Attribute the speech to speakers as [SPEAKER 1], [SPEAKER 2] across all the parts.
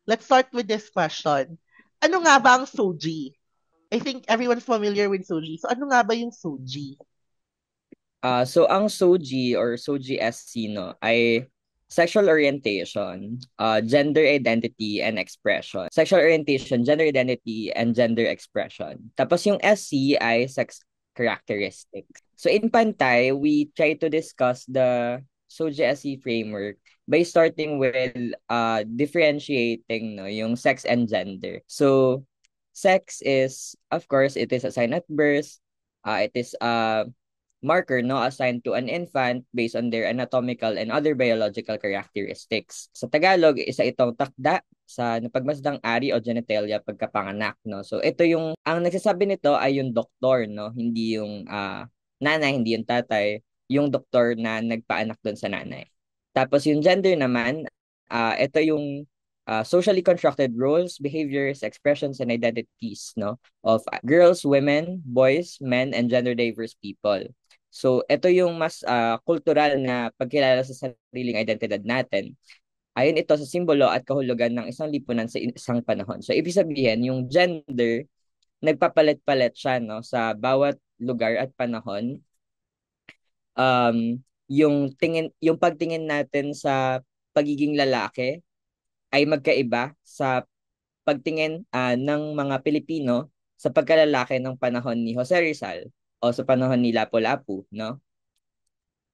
[SPEAKER 1] let's start with this question. Ano nga ba ang Soji? I think everyone's familiar with Soji. So ano nga ba yung Soji?
[SPEAKER 2] So ang SOGI or SOGI SC no ay sexual orientation, gender identity and expression. Sexual orientation, gender identity and gender expression. Tapos yung SC ay sex characteristics. So in Pantay, we try to discuss the SOGI SC framework by starting with differentiating no yung sex and gender. So sex is of course it is a sign at birth. It is marker no assigned to an infant based on their anatomical and other biological characteristics. Sa Tagalog, isa itong takda sa napagmasdang ari o genitalia pagkapanganak no. So ito yung ang nagsasabi nito ay yung doktor no, hindi yung nanay, hindi yung tatay, yung doktor na nagpaanak doon sa nanay. Tapos yung gender naman, ito yung socially constructed roles, behaviors, expressions, and identities no of girls, women, boys, men, and gender diverse people. So, ito yung mas kultural na pagkilala sa sariling identidad natin. Ayon ito sa simbolo at kahulugan ng isang lipunan sa isang panahon. So, ibig sabihin, yung gender, nagpapalit-palit siya no, sa bawat lugar at panahon. Yung pagtingin natin sa pagiging lalaki ay magkaiba sa pagtingin ng mga Pilipino sa pagkalalaki ng panahon ni Jose Rizal o sa panahon ni Lapu-Lapu, no?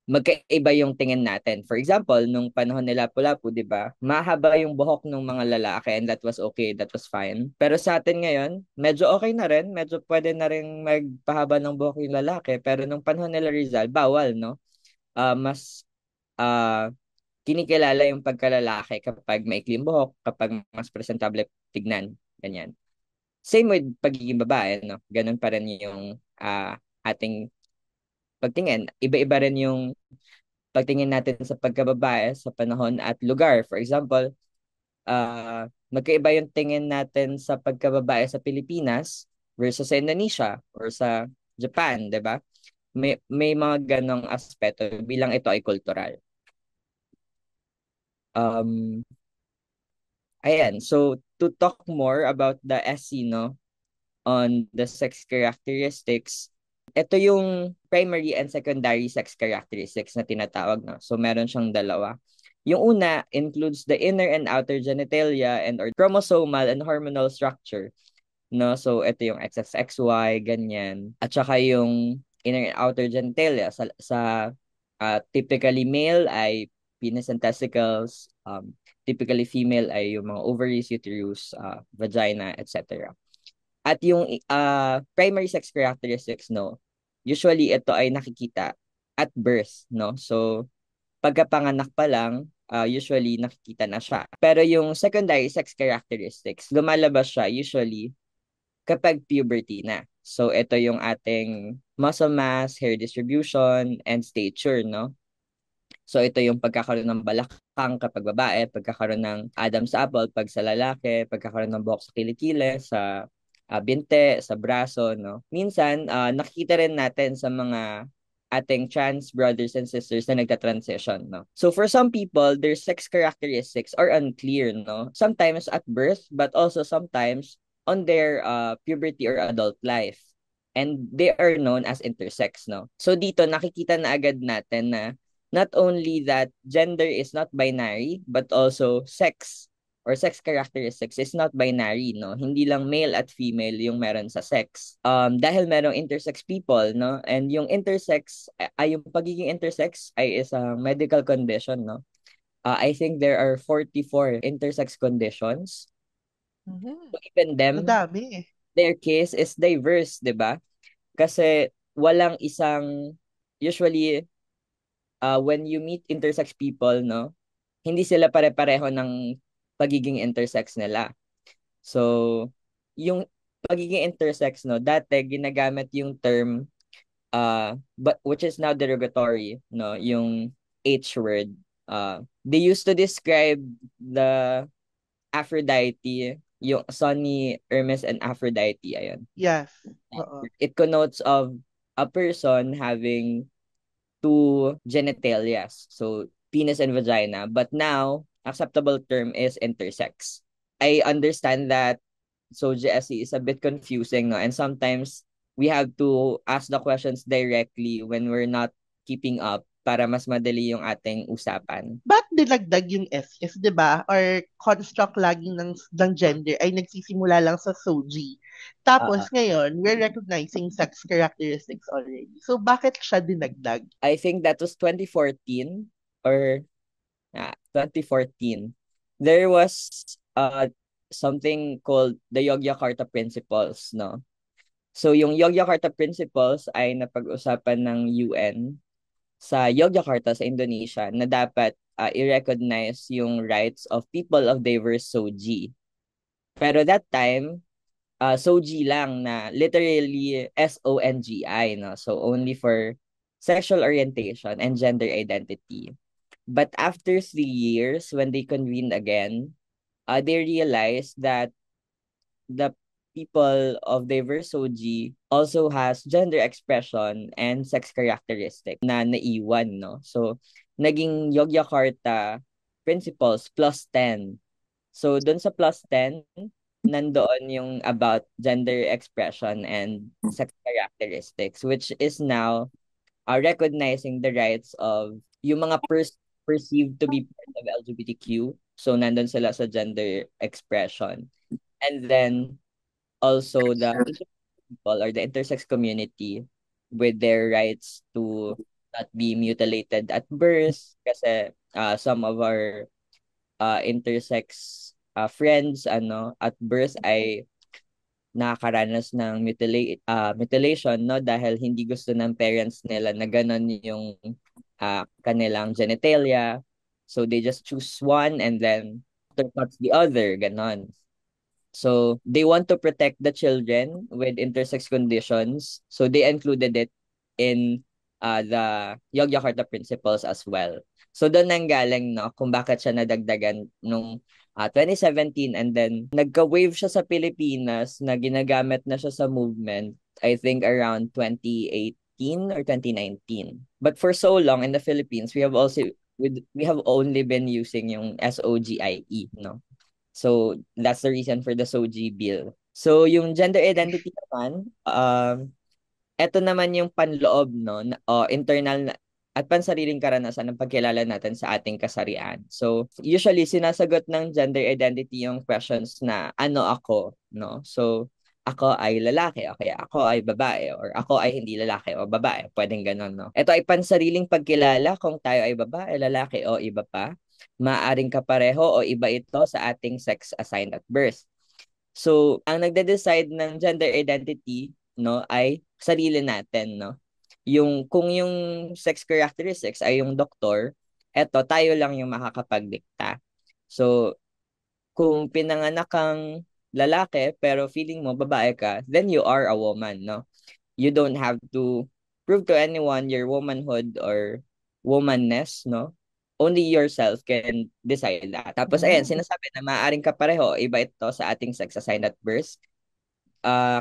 [SPEAKER 2] Magkaiba yung tingin natin. For example, nung panahon nila Lapu-Lapu, 'di ba? Mahaba yung buhok ng mga lalaki and that was okay, that was fine. Pero sa atin ngayon, medyo okay na rin, medyo pwede na rin magpahaba ng buhok yung lalaki, pero nung panahon nila Rizal, bawal, no? Mas ah kinikilala yung pagkalalaki kapag maikli yung buhok, kapag mas presentable tignan, ganyan. Same with pagiging babae, no? Ganun pa rin yung ating pagtingin. Iba-iba rin yung pagtingin natin sa pagkababae sa panahon at lugar. For example, magkaiba yung tingin natin sa pagkababae sa Pilipinas versus sa Indonesia or sa Japan, 'di ba? May mga ganong aspeto bilang ito ay cultural. Um Ayan, so to talk more about the SC, no, on the sex characteristics, ito yung primary and secondary sex characteristics na tinatawag, no? So meron siyang dalawa. Yung una includes the inner and outer genitalia and or chromosomal and hormonal structure, no? So ito yung XXXY, ganyan. At saka yung inner and outer genitalia sa typically male ay penis and testicles, typically female ay yung mga ovaries, uterus, vagina, etc. At yung primary sex characteristics, no, usually ito ay nakikita at birth, no? So, pagkapanganak pa lang, usually nakikita na siya. Pero yung secondary sex characteristics, lumalabas siya usually kapag puberty na. So, ito yung ating muscle mass, hair distribution, and stature, no? So ito yung pagkakaroon ng balakang kapag babae, pagkakaroon ng Adam's apple pag sa lalaki, pagkakaroon ng buhok sa kilikili, sa binte, sa braso, no? Minsan, nakikita rin natin sa mga ating trans brothers and sisters na nagka-transition, no? So for some people, their sex characteristics are unclear, no? Sometimes at birth, but also sometimes on their puberty or adult life. And they are known as intersex, no? So dito, nakikita na agad natin na not only that gender is not binary, but also sex or sex characteristics is not binary, no? Hindi lang male at female yung meron sa sex. Dahil merong intersex people, no? And yung intersex, ay yung pagiging intersex ay isang medical condition, no? I think there are 44 intersex conditions.
[SPEAKER 1] Mhm.
[SPEAKER 2] So even them,
[SPEAKER 1] Madami eh.
[SPEAKER 2] their case is diverse, di ba? Kasi walang isang, usually, when you meet intersex people, no, hindi sila pare-pareho ng pagiging intersex nila. So, yung pagiging intersex, no, dati ginagamit yung term, but which is now derogatory, no, yung H word. They used to describe the Aphrodite, yung son ni Hermes and Aphrodite, ayun.
[SPEAKER 1] Yes. Oo.
[SPEAKER 2] It connotes of a person having two genitalias. So, penis and vagina. But now, acceptable term is intersex. I understand that Soji SE is a bit confusing, no? And sometimes we have to ask the questions directly when we're not keeping up para mas madali yung ating usapan.
[SPEAKER 1] Ba't dinagdag yung SS, di ba? Or construct laging ng gender ay nagsisimula lang sa Soji. Tapos
[SPEAKER 2] Uh,
[SPEAKER 1] ngayon, we're recognizing sex characteristics already. So bakit siya dinagdag?
[SPEAKER 2] I think that was 2014 or 2014. There was something called the Yogyakarta Principles, no? So yung Yogyakarta Principles ay napag-usapan ng UN sa Yogyakarta sa Indonesia na dapat i-recognize yung rights of people of diverse SOGI. Pero that time, SOGI lang na literally SONGI, no? So only for sexual orientation and gender identity. But after 3 years, when they convened again, they realized that the people of diverse OG also has gender expression and sex characteristic na naiwan, no? So, naging Yogyakarta principles plus 10. So, dun sa plus 10, nandoon yung about gender expression and sex characteristics, which is now recognizing the rights of yung mga perceived to be part of LGBTQ. So, nandun sila sa gender expression. And then, also the people or the intersex community with their rights to not be mutilated at birth kasi some of our intersex friends at birth ay nakakaranas ng mutilation, no, dahil hindi gusto ng parents nila na ganun yung kanilang genitalia, so they just choose one and then undercuts the other, ganon. So they want to protect the children with intersex conditions. So they included it in the Yogyakarta Principles as well. So doon nang galing, no, kung bakit siya nadagdagan nung 2017, and then nagka-wave siya sa Pilipinas na ginagamit na siya sa movement, I think around 2018 or 2019. But for so long in the Philippines, we have only been using yung SOGIE, no? So, that's the reason for the SOGI bill. So, yung gender identity naman, eto naman yung panloob, no, internal na, at pansariling karanasan ng pagkilala natin sa ating kasarian. So, usually, sinasagot ng gender identity yung questions na, ano ako, no? So, ako ay lalaki, okay, ako ay babae, or ako ay hindi lalaki o babae, pwedeng ganun, no? Ito ay pansariling pagkilala kung tayo ay babae, lalaki o iba pa. Maaring kapareho o iba ito sa ating sex assigned at birth. So, ang nagde-decide ng gender identity, no, ay sarili natin, no. Kung yung sex characteristics ay yung doktor, eto tayo lang yung makakapagdikta. So, kung pinanganak kang lalaki pero feeling mo babae ka, then you are a woman, no. You don't have to prove to anyone your womanhood or womanness, no? Only yourself can decide that. Tapos, ayan, sinasabi na maaaring kapareho, iba ito sa ating sex assigned at birth.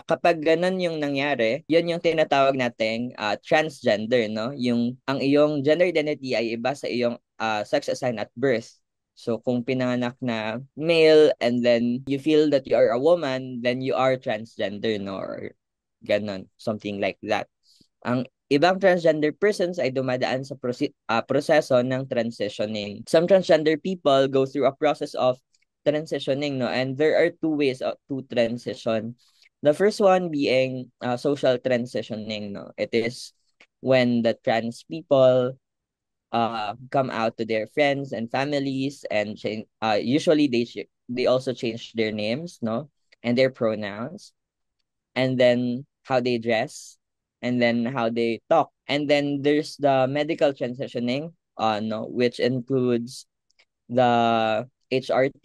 [SPEAKER 2] Kapag ganun yung nangyari, yun yung tinatawag nating transgender, no? Ang iyong gender identity ay iba sa iyong sex assigned at birth. So, kung pinanganak na male and then you feel that you are a woman, then you are transgender, no? Or ganun, something like that. Ang ibang transgender persons ay dumadaan sa proseso ng transitioning. Some transgender people go through a process of transitioning, no? And there are two ways to transition. The first one being social transitioning, no? It is when the trans people come out to their friends and families and change, usually they also change their names, no? And their pronouns, and then how they dress, and then how they talk. And then there's the medical transitioning, no, which includes the HRT,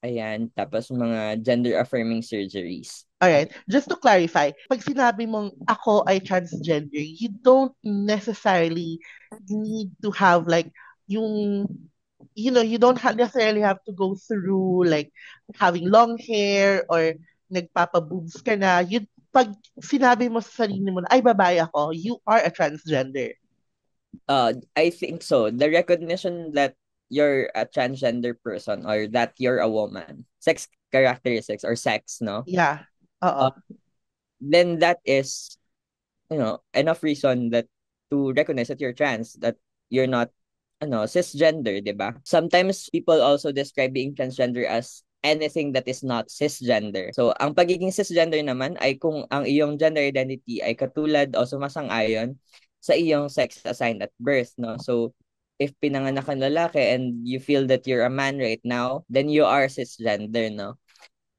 [SPEAKER 2] ayan, tapos mga gender affirming surgeries.
[SPEAKER 1] Alright, just to clarify, pag sinabi mong ako ay transgender, you don't necessarily need to have like yung you don't necessarily have to go through like having long hair or nagpapa-boobs ka na. Pag sinabi mo sa sarili mo na, ay babae ako, you are a transgender.
[SPEAKER 2] I think so. The recognition that you're a transgender person or that you're a woman, sex characteristics or sex, no?
[SPEAKER 1] Yeah. Oo.
[SPEAKER 2] Uh, then that is, enough reason that to recognize that you're trans, that you're not, cisgender, di ba? Sometimes people also describe being transgender as anything that is not cisgender. So, ang pagiging cisgender naman ay kung ang iyong gender identity ay katulad o sumasang-ayon sa iyong sex assigned at birth, no? So, if pinanganak kang lalaki and you feel that you're a man right now, then you are cisgender, no?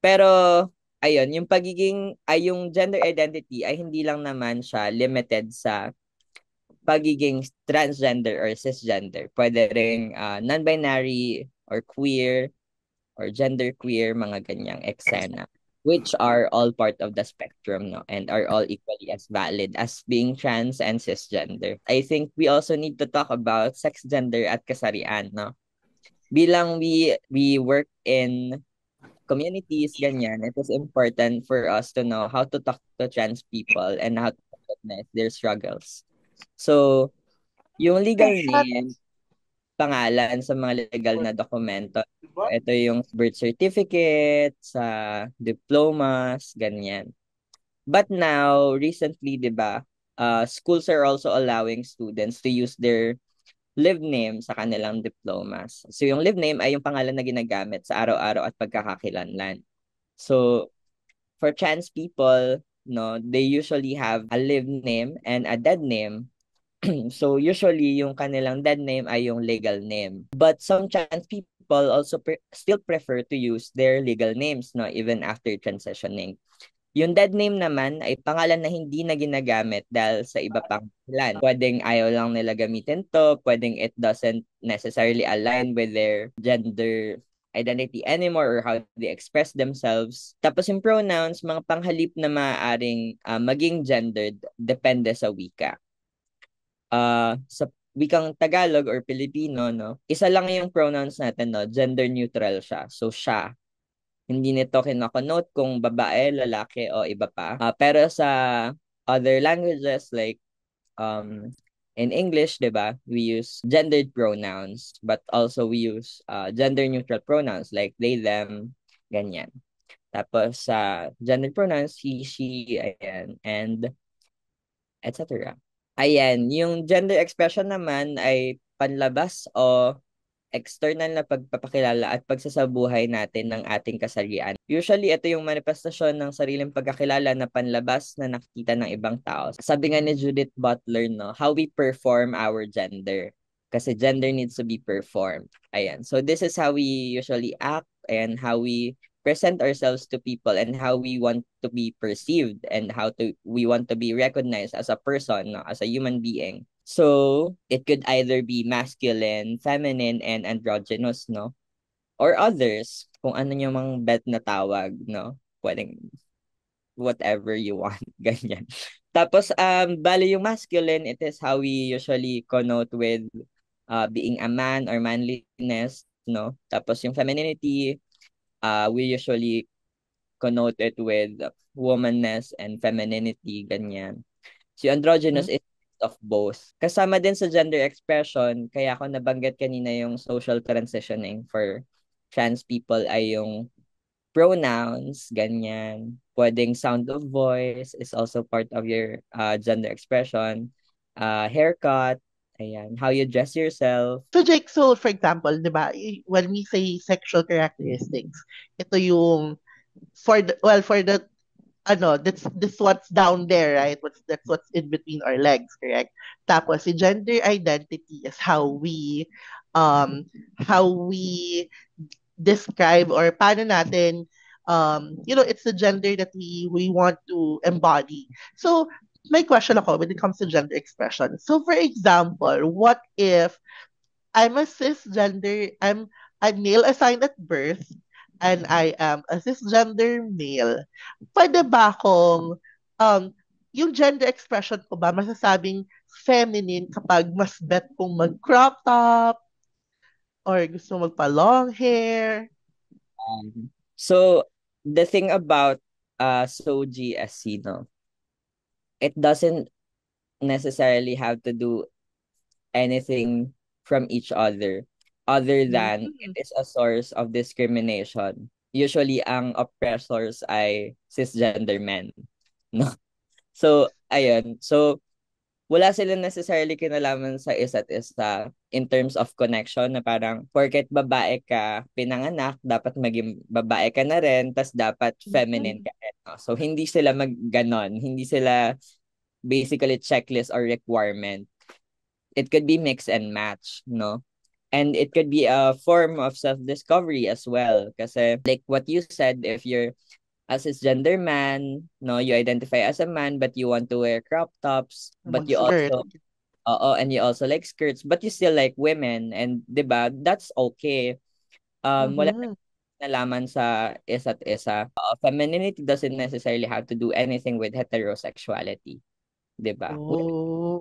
[SPEAKER 2] Pero ayun, yung gender identity ay hindi lang naman siya limited sa pagiging transgender or cisgender. Pwede ring non-binary or queer or genderqueer, mga ganyang eksena, which are all part of the spectrum, no, and are all equally as valid as being trans and cisgender. I think we also need to talk about sex, gender at kasarian, no? Bilang we work in communities, ganyan, it is important for us to know how to talk to trans people and how to recognize their struggles. So, yung legal name, pangalan sa mga legal na dokumento, ito yung birth certificate, sa diplomas, ganyan. But now, recently, di ba, schools are also allowing students to use their live name sa kanilang diplomas. So, yung live name ay yung pangalan na ginagamit sa araw-araw at pagkakakilanlan. So, for trans people, no, they usually have a live name and a dead name. So usually yung kanilang dead name ay yung legal name. But some trans people also still prefer to use their legal names, no, even after transitioning. Yung dead name naman ay pangalan na hindi na ginagamit dahil sa iba pang dahilan. Pwedeng ayaw lang nila gamitin to, pwedeng it doesn't necessarily align with their gender identity anymore or how they express themselves. Tapos yung pronouns, mga panghalip na maaaring maging gendered depende sa wika. Sa wikang Tagalog or Filipino, no, isa lang yung pronouns natin, no, gender neutral siya. So siya, hindi nito kinokonote kung babae, lalaki o iba pa. Pero sa other languages like in English, 'di ba? We use gendered pronouns but also we use gender neutral pronouns like they, them, ganyan. Tapos sa gendered pronouns he, she, ayan, and etc. Ayan, yung gender expression naman ay panlabas o external na pagpapakilala at pagsasabuhay natin ng ating kasarian. Usually, ito yung manifestasyon ng sariling pagkakilala na panlabas na nakikita ng ibang tao. Sabi nga ni Judith Butler, no, how we perform our gender. Kasi gender needs to be performed. Ayan. So, this is how we usually act and how we present ourselves to people and how we want to be perceived and how to we want to be recognized as a person, no, as a human being. So, it could either be masculine, feminine, and androgynous, no? Or others, kung ano yung mga bet na tawag, no? Pwedeng whatever you want, ganyan. Tapos, bali yung masculine, it is how we usually connote with being a man or manliness, no? Tapos yung femininity, we usually connote it with womanness and femininity, ganyan. Si androgynous is of both. Kasama din sa gender expression, kaya ako nabanggit kanina yung social transitioning for trans people ay yung pronouns, ganyan. Pwedeng sound of voice is also part of your gender expression. Haircut, ayan. How you dress yourself.
[SPEAKER 1] So, Jake, so for example, di ba, when we say sexual characteristics, ito yung for the that's what's down there, right? That's what's in between our legs, correct? Tapos si gender identity is how we describe or paano natin it's the gender that we want to embody. So my question ako when it comes to gender expression. So for example, what if I'm a cisgender, I'm male assigned at birth and I am a cisgender male. Pwede ba akong yung gender expression ko ba masasabing feminine kapag mas bet kong mag-crop top or gusto magpa-long hair?
[SPEAKER 2] So, the thing about Soji SC, no, it doesn't necessarily have to do anything from each other. other than it
[SPEAKER 1] Mm.
[SPEAKER 2] is a source of discrimination. Usually, ang oppressors ay cisgender men. No? So, ayun. So, wala silang necessarily kinalaman sa isa't isa in terms of connection na parang porket babae ka pinanganak, dapat maging babae ka na rin, tas dapat feminine
[SPEAKER 1] Mm.
[SPEAKER 2] ka rin. No? So, hindi sila magganon. Hindi sila basically checklist or requirement. It could be mix and match, no? And it could be a form of self-discovery as well. Kasi like what you said, if you're a cisgender man, no, you identify as a man, but you want to wear crop tops, but you
[SPEAKER 1] Mag-skirt.
[SPEAKER 2] also, and you also like skirts, but you still like women, and 'di ba? That's okay. Wala
[SPEAKER 1] Mhm.
[SPEAKER 2] nalaman sa isa't isa. Femininity doesn't necessarily have to do anything with heterosexuality, 'di ba? Women
[SPEAKER 1] Oh,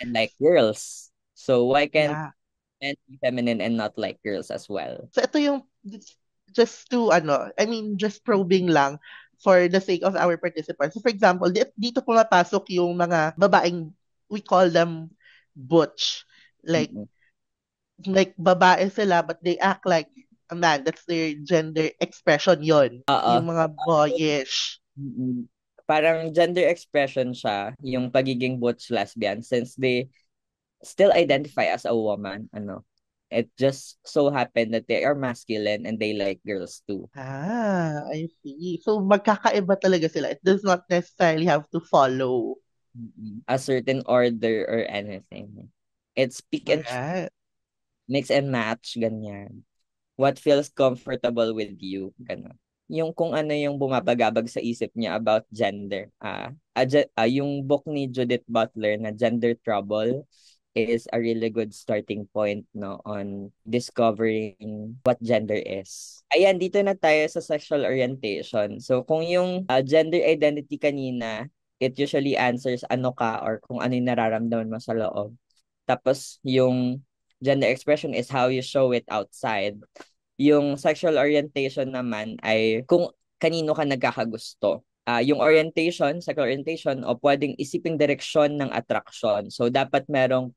[SPEAKER 2] and like girls. So why can't
[SPEAKER 1] yeah.
[SPEAKER 2] men be feminine and not like girls as well?
[SPEAKER 1] So ito yung just to ano, I mean just probing lang for the sake of our participants. So for example, dito pumapasok yung mga babaeng we call them butch. Like
[SPEAKER 2] Mm-mm.
[SPEAKER 1] babae sila but they act like a man. That's their gender expression yon.
[SPEAKER 2] Oo.
[SPEAKER 1] Yung mga boyish.
[SPEAKER 2] Mm. Parang gender expression siya, yung pagiging butch lesbian since they still identify as a woman, ano. It just so happened that they are masculine and they like girls too.
[SPEAKER 1] Ah, I see. So magkakaiba talaga sila. It does not necessarily have to follow.
[SPEAKER 2] A certain order or anything. It's pick and choose,
[SPEAKER 1] Alright.
[SPEAKER 2] mix and match, ganyan. What feels comfortable with you, gano'n. Yung kung ano yung bumabagabag sa isip niya about gender. Yung book ni Judith Butler na Gender Trouble is a really good starting point, no, on discovering what gender is. Ayan, dito na tayo sa sexual orientation. So kung yung gender identity kanina, it usually answers ano ka or kung ano yung nararamdaman mo sa loob. Tapos yung gender expression is how you show it outside. Yung sexual orientation naman ay kung kanino ka nagkakagusto. Yung orientation, sexual orientation, o pwedeng isiping direksyon ng attraction. So, dapat merong,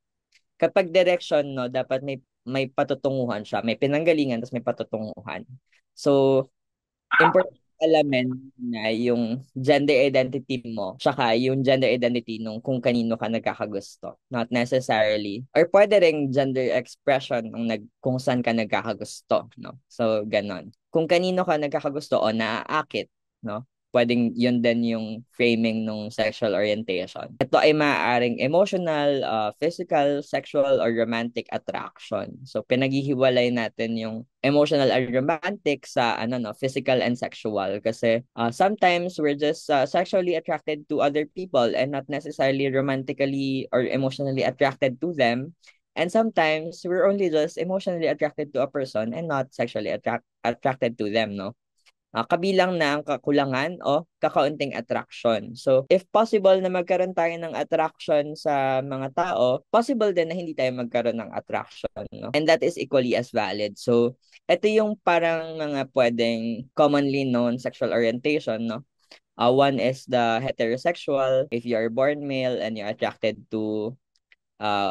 [SPEAKER 2] kapag direction, no, dapat may patutunguhan siya. May pinanggalingan, tapos may patutunguhan. So, important alamin na yung gender identity mo, tsaka yung gender identity nung kung kanino ka nagkakagusto. Not necessarily. Or pwede ring gender expression kung saan ka nagkakagusto, no? So, ganon. Kung kanino ka nagkakagusto o naaakit, no? Pwedeng yun din yung framing nung sexual orientation. Ito ay maaaring emotional, physical, sexual, or romantic attraction. So, pinaghihiwalay natin yung emotional and romantic sa ano no, physical and sexual kasi sometimes we're just sexually attracted to other people and not necessarily romantically or emotionally attracted to them. And sometimes we're only just emotionally attracted to a person and not sexually attracted to them, no? Kabilang na ang kakulangan o kakaunting attraction. So, if possible na magkaroon tayo ng attraction sa mga tao, possible din na hindi tayo magkaroon ng attraction, no? And that is equally as valid. So, ito yung parang mga pwedeng commonly known sexual orientation, no? One is the heterosexual. If you are born male and you're attracted to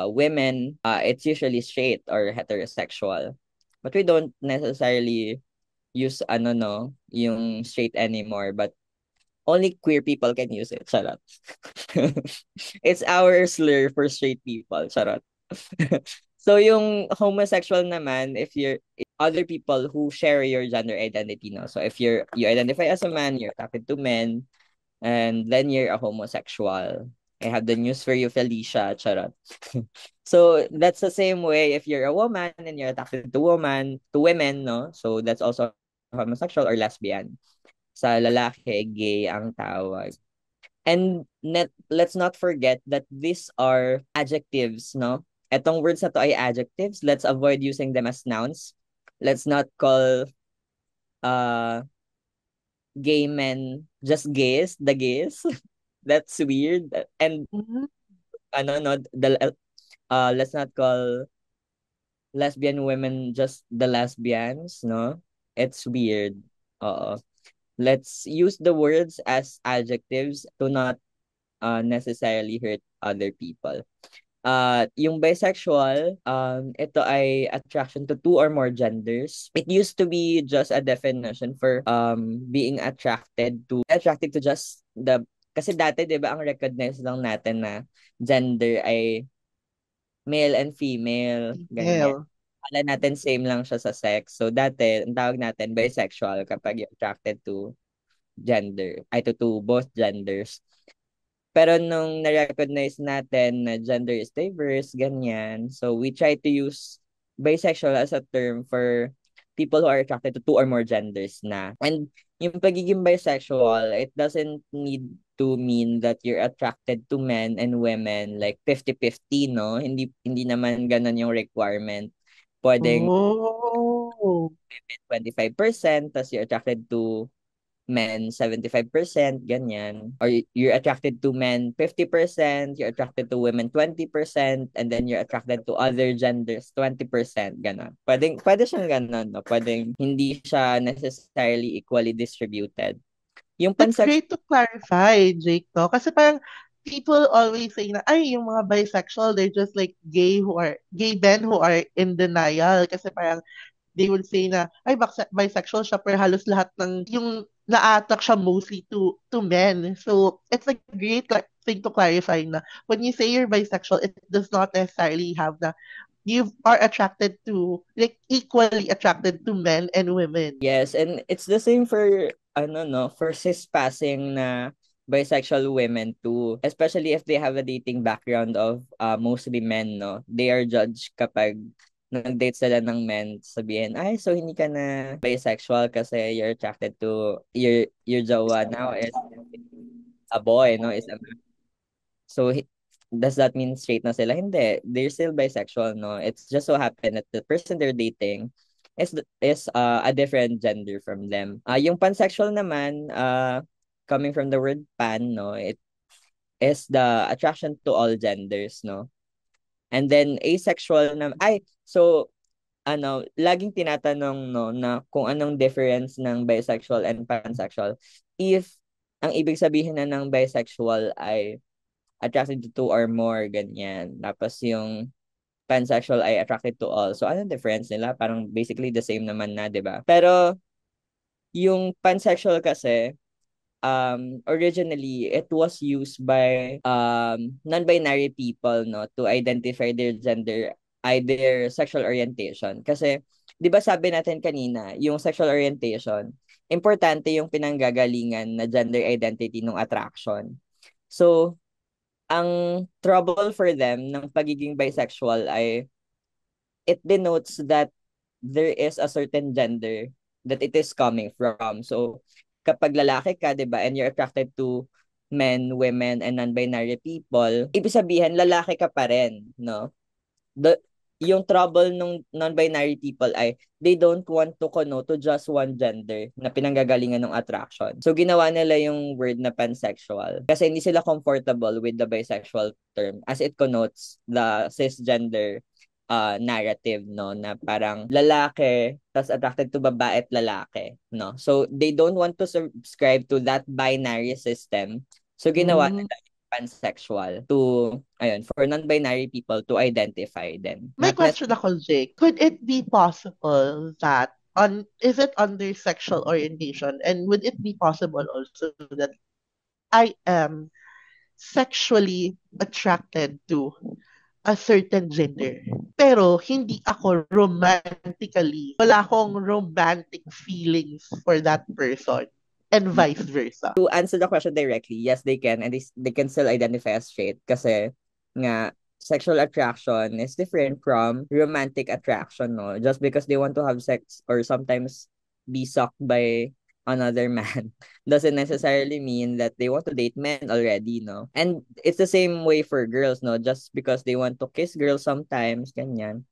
[SPEAKER 2] women, it's usually straight or heterosexual. But we don't necessarily use ano no, yung straight anymore, but only queer people can use it. Charot. It's our slur for straight people. Charot. So yung homosexual naman, if you're other people who share your gender identity, no. So if you identify as a man, you're attracted to men, and then you're a homosexual. I have the news for you, Felicia. Charot. So that's the same way if you're a woman and you're attracted to women, no? So that's also homosexual or lesbian. Sa lalaki, gay ang tawag. And let's not forget that these are adjectives, no? Etong words na to ay adjectives. Let's avoid using them as nouns. Let's not call uh gay men just gays, the gays. That's weird. And
[SPEAKER 1] Mhm.
[SPEAKER 2] ano no, let's not call lesbian women just the lesbians, no? It's weird. Oo. Let's use the words as adjectives to not necessarily hurt other people. Yung bisexual, ito ay attraction to two or more genders. It used to be just a definition for being attracted to just the, kasi dati 'di ba ang recognize lang natin na gender ay male and female, ganyan.
[SPEAKER 1] Female.
[SPEAKER 2] Akala natin same lang siya sa sex. So dati, ang tawag natin bisexual kapag you're attracted to to both genders. Pero nung na-recognize natin na gender is diverse, ganyan, so we try to use bisexual as a term for people who are attracted to two or more genders na. And yung pagiging bisexual, it doesn't need to mean that you're attracted to men and women like 50-50, no? Hindi naman ganun yung requirement. Pwedeng
[SPEAKER 1] Oh.
[SPEAKER 2] 25%, tas you're attracted to men 75%, ganyan. Or you're attracted to men 50%, you're attracted to women 20%, and then you're attracted to other genders 20%, ganon. Pwede siyang ganon, no? Pwedeng hindi siya necessarily equally distributed. Yung
[SPEAKER 1] That's
[SPEAKER 2] pansexual,
[SPEAKER 1] great to clarify, Jake, no? Kasi parang people always say na, ay, yung mga bisexual, they're just like gay men who are in denial. Kasi parang they would say na, ay, bisexual siya, pero halos lahat ng, yung na-attract siya mostly to men. So, it's a great thing to clarify na when you say you're bisexual, it does not necessarily have na you are attracted to, like, equally attracted to men and women.
[SPEAKER 2] yes, and it's the same for, ano no, for cis-passing na bisexual women too. Especially if they have a dating background of mostly men, no? They are judged kapag nag-date sila ng men, sabihin, ay, so hindi ka na bisexual kasi you're attracted to, your jowa now is a boy, no? Is a So, does that mean straight na sila? Hindi. They're still bisexual, no? It's just so happen that the person they're dating is a different gender from them. Yung pansexual naman, coming from the word pan, no? It is the attraction to all genders, no? And then asexual na, so, laging tinatanong, no, na kung anong difference ng bisexual and pansexual. If ang ibig sabihin na ng bisexual ay attracted to two or more, ganyan. Tapos yung pansexual ay attracted to all. So, anong difference nila? Parang basically the same naman na, di ba? Pero, yung pansexual kasi, originally, it was used by non-binary people, no, to identify their gender, their sexual orientation. Kasi, di ba sabi natin kanina, yung sexual orientation, importante yung pinanggagalingan na gender identity ng attraction. So, ang trouble for them ng pagiging bisexual ay it denotes that there is a certain gender that it is coming from. So, kapag lalaki ka, di ba, and you're attracted to men, women, and non-binary people, ibig sabihin, lalaki ka pa rin, no? the yung trouble ng non-binary people ay they don't want to connote to just one gender na pinanggagalingan ng attraction. So ginawa nila yung word na pansexual kasi hindi sila comfortable with the bisexual term as it connotes the cisgender narrative, no, na parang lalaki tas attracted to babae at lalaki, no. So they don't want to subscribe to that binary system. So ginawa
[SPEAKER 1] Mm.
[SPEAKER 2] nila pansexual to, ayun, for non-binary people to identify them.
[SPEAKER 1] May
[SPEAKER 2] Not
[SPEAKER 1] question
[SPEAKER 2] necessarily.
[SPEAKER 1] ako, Jake. Could it be possible that is it under sexual orientation, and would it be possible also that I am sexually attracted to a certain gender, pero hindi ako wala akong romantic feelings for that person, and vice versa?
[SPEAKER 2] To answer the question directly, yes, they can, and they can still identify as straight kasi nga sexual attraction is different from romantic attraction, no? Just because they want to have sex or sometimes be sucked by another man doesn't necessarily mean that they want to date men already, no? And it's the same way for girls, no? Just because they want to kiss girls sometimes, ganyan,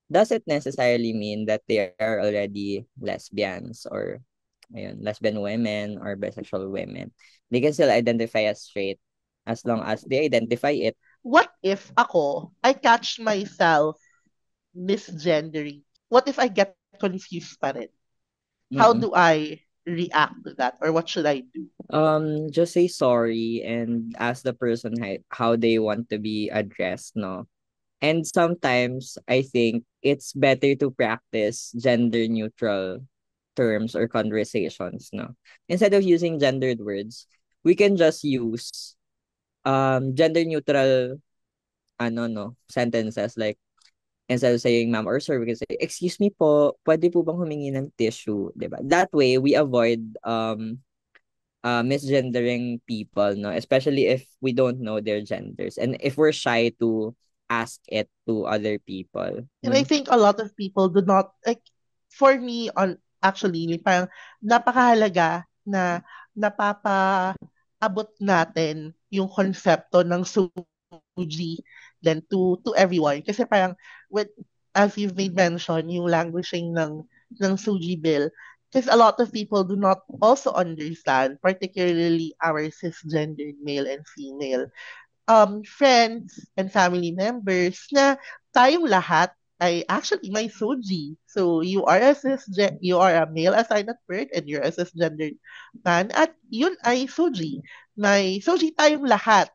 [SPEAKER 2] doesn't necessarily mean that they are already lesbians or lesbian women or bisexual women. They can still identify as straight as long as they identify it.
[SPEAKER 1] What if I catch myself misgendering? What if I get confused pa rin? How
[SPEAKER 2] Mm-mm.
[SPEAKER 1] do I react to that, or what should I do?
[SPEAKER 2] Just say sorry and ask the person how they want to be addressed, no? And sometimes I think it's better to practice gender neutral terms or conversations, no? Instead of using gendered words, we can just use gender neutral sentences like instead of saying ma'am or sir, we can say, excuse me po, pwede po bang humingi ng tissue, 'di ba? That way we avoid misgendering people, no? Especially if we don't know their genders and if we're shy to ask it to other people.
[SPEAKER 1] And I
[SPEAKER 2] Mm?
[SPEAKER 1] think a lot of people do not like for me on actually parang napakahalaga na napapaabot natin yung konsepto ng Suji then to everyone kasi parang with as you've made mention yung languaging ng Suji bill because a lot of people do not also understand particularly our cisgendered male and female friends and family members na tayong lahat ay actually may SOGI. So you are a male assigned at birth and you're a cisgendered man at yun ay SOGI. May SOGI tayong lahat.